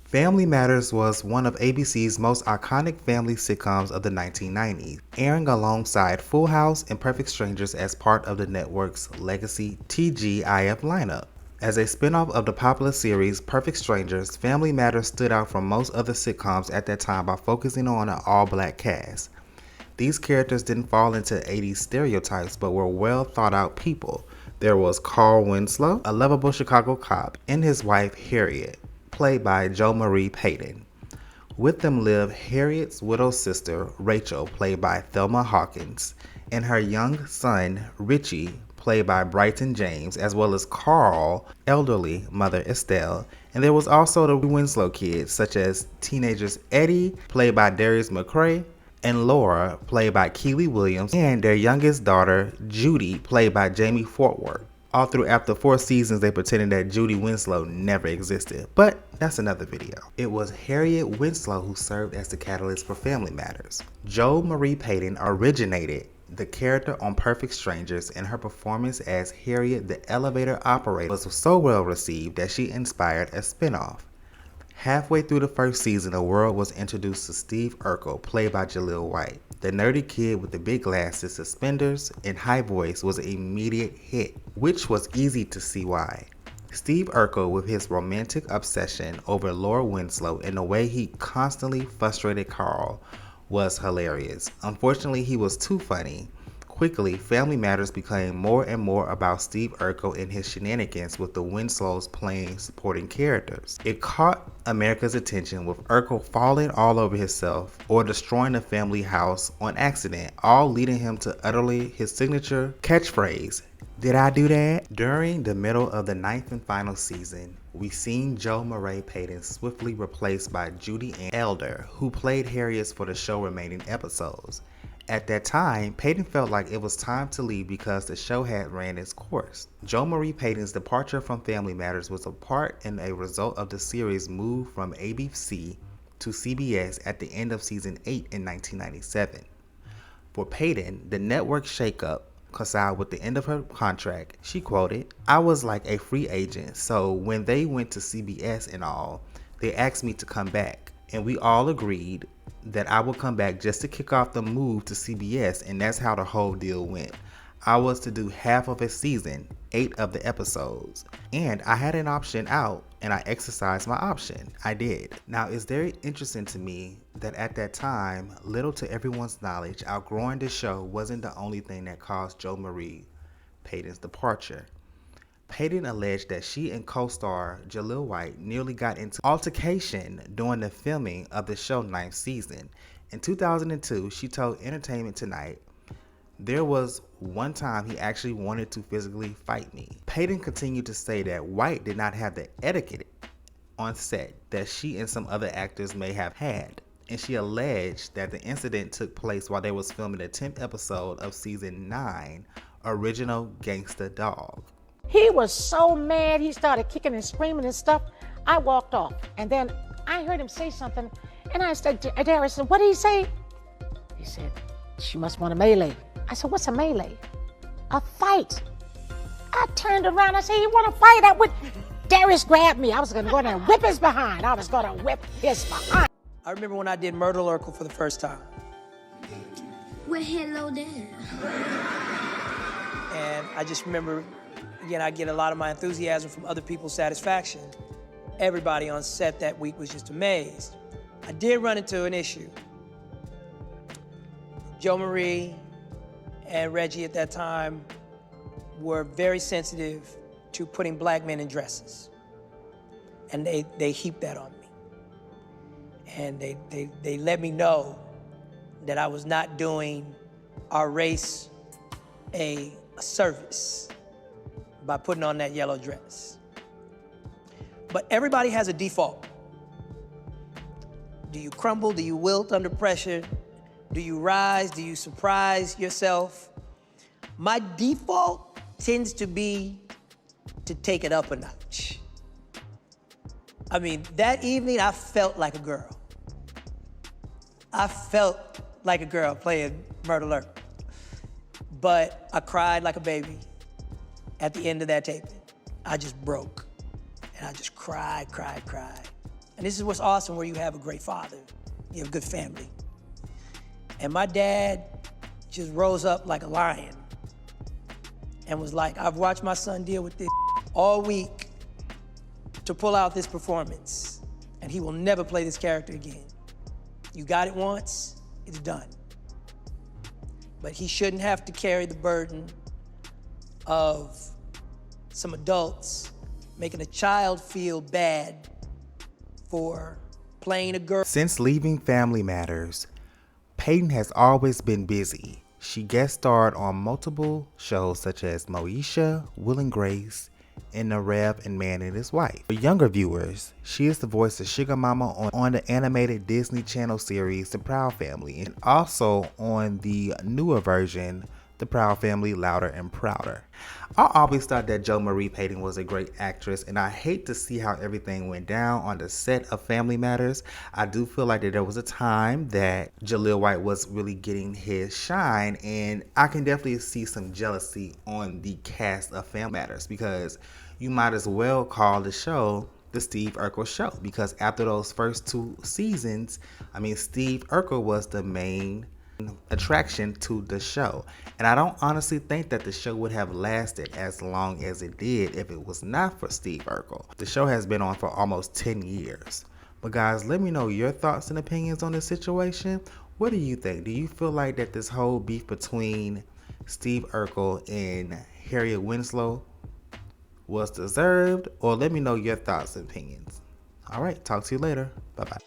Family Matters was one of ABC's most iconic family sitcoms of the 1990s, airing alongside Full House and Perfect Strangers as part of the network's legacy TGIF lineup. As a spin-off of the popular series Perfect Strangers, Family Matters stood out from most other sitcoms at that time by focusing on an all-black cast. These characters didn't fall into 80s stereotypes but were well thought out people. There was Carl Winslow, a lovable Chicago cop, and his wife Harriet, played by Marie Peyton. With them lived Harriet's widowed sister, Rachel, played by Thelma Hawkins, and her young son, Richie, played by Bryton James, as well as Carl's elderly mother, Estelle. And there was also the Winslow kids, such as teenagers Eddie, played by Darius McCrae, and Laura, played by Keely Williams, and their youngest daughter, Judy, played by Jamie Fortworth. All throughout the 4 seasons, they pretended that Judy Winslow never existed, but that's another video. It was Harriet Winslow who served as the catalyst for Family Matters. Marie Peyton originated the character on Perfect Strangers, and her performance as Harriet the elevator operator was so well received that she inspired a spinoff. Halfway through the first season, the world was introduced to Steve Urkel, played by Jaleel White. The nerdy kid with the big glasses, suspenders, and high voice was an immediate hit, which was easy to see why. Steve Urkel, with his romantic obsession over Laura Winslow and the way he constantly frustrated Carl, was hilarious. Unfortunately, he was too funny. Quickly, Family Matters became more and more about Steve Urkel and his shenanigans, with the Winslows playing supporting characters. It caught America's attention, with Urkel falling all over himself or destroying the family house on accident, all leading him to utterly his signature catchphrase, "Did I do that?" During the middle of the 9th and final season, we seen Marie Peyton swiftly replaced by Judy Ann Elder, who played Harriet for the show's remaining episodes. At that time, Peyton felt like it was time to leave because the show had ran its course. Marie Peyton's departure from Family Matters was a part and a result of the series' move from ABC to CBS at the end of season 8 in 1997. For Peyton, the network shakeup coincided with the end of her contract. She quoted, "I was like a free agent, so when they went to CBS and all, they asked me to come back, and we all agreed that I would come back just to kick off the move to CBS, and that's how the whole deal went. I was to do half of a season, 8 of the episodes, and I had an option out, and I exercised my option. I did." Now, it's very interesting to me that at that time, little to everyone's knowledge, outgrowing the show wasn't the only thing that caused Marie Peyton's departure. Peyton alleged that she and co-star Jaleel White nearly got into altercation during the filming of the show's 9th season. In 2002, she told Entertainment Tonight, "There was one time he actually wanted to physically fight me." Peyton continued to say that White did not have the etiquette on set that she and some other actors may have had, and she alleged that the incident took place while they was filming the 10th episode of season 9, Original Gangsta Dog. He was so mad, he started kicking and screaming and stuff. I walked off, and then I heard him say something, and I said, Darius, what did he say? He said, "She must want a melee." I said, "What's a melee?" "A fight." I turned around, I said, "You want to fight?" Darius grabbed me. I was going to go in there and whip his behind. I was going to whip his behind. I remember when I did Murder Urkel for the first time. Well, hello there. And I just remember, again, I get a lot of my enthusiasm from other people's satisfaction. Everybody on set that week was just amazed. I did run into an issue. Marie and Reggie at that time were very sensitive to putting black men in dresses. And they heaped that on me. And they let me know that I was not doing our race a service by putting on that yellow dress. But everybody has a default. Do you crumble? Do you wilt under pressure? Do you rise? Do you surprise yourself? My default tends to be to take it up a notch. I mean, that evening I felt like a girl. I felt like a girl playing Murder Urkel. But I cried like a baby at the end of that taping. I just broke. And I just cried. And this is what's awesome, where you have a great father, you have a good family. And my dad just rose up like a lion and was like, I've watched my son deal with this all week to pull out this performance, and he will never play this character again. You got it once, it's done. But he shouldn't have to carry the burden of some adults making a child feel bad for playing a girl. Since leaving Family Matters, Payton has always been busy. She guest starred on multiple shows such as Moesha, Will and Grace, and The Rev and Man and His Wife. For younger viewers, she is the voice of Sugar Mama on the animated Disney Channel series The Proud Family, and also on the newer version, The Proud Family Louder and Prouder. I always thought that Marie Peyton was a great actress, and I hate to see how everything went down on the set of Family Matters. I do feel like that there was a time that Jaleel White was really getting his shine, and I can definitely see some jealousy on the cast of Family Matters, because you might as well call the show the Steve Urkel Show, because after those first 2 seasons, Steve Urkel was the main attraction to the show, and I don't honestly think that the show would have lasted as long as it did if it was not for Steve Urkel. The show has been on for almost 10 years. But guys, let me know your thoughts and opinions on this situation. What do you think? Do you feel like that this whole beef between Steve Urkel and Harriet Winslow was deserved? Or let me know your thoughts and opinions. All right, talk to you later. Bye-bye.